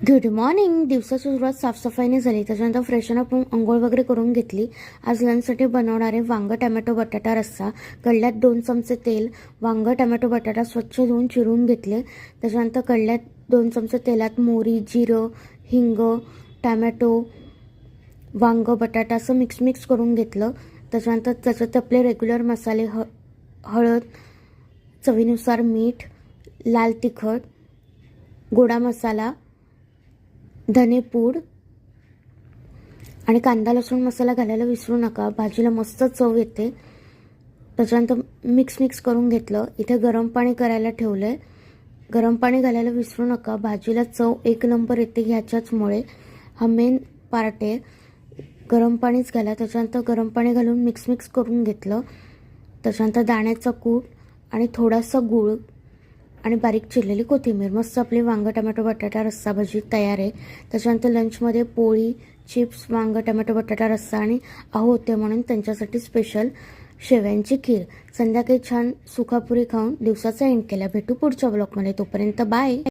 Good morning. दिवसाची सुरुवात साफसफाईने झाली. त्याच्यानंतर फ्रेशन अप होऊन अंघोळ वगैरे करून घेतली. आज लंचसाठी बनवणारे वांग टमॅटो बटाटा रस्सा. कढल्यात 2 चमचे तेल. वांग टमॅटो बटाटा स्वच्छ धुवून चिरून घेतले. त्याच्यानंतर कढल्यात 2 चमचे तेलात मोहरी, जिरं, हिंग, टमॅटो, वांग बटाटा असं मिक्स करून घेतलं. त्याच्यानंतर त्याच्यात आपले रेग्युलर मसाले हळद, चवीनुसार मीठ, लाल तिखट, गोडा मसाला, धनेपूड आणि कांदा लसूण मसाला घालायला विसरू नका. भाजीला मस्त चव येते. त्याच्यानंतर मिक्स करून घेतलं. इथे गरम पाणी करायला ठेवलं आहे. गरम पाणी घालायला विसरू नका. भाजीला चव 1 नंबर येते ह्याच्याचमुळे. हा मेन पार्ट आहे. गरम पाणीच घाला. त्याच्यानंतर गरम पाणी घालून मिक्स करून घेतलं. त्याच्यानंतर दाण्याचा कूट आणि थोडासा गूळ आणि बारीक चिरलेली कोथिंबीर. मस्त आपली वांग टमॅटो बटाटा रस्सा भाजी तयार आहे. त्याच्यानंतर लंचमध्ये पोळी, चिप्स, वांग टमॅटो बटाटा रस्सा आणि आहो होते म्हणून त्यांच्यासाठी स्पेशल शेव्यांची खीर. संध्याकाळी छान सुखापुरी खाऊन दिवसाचा एंड केला. भेटू पुढच्या ब्लॉगमध्ये. तोपर्यंत बाय.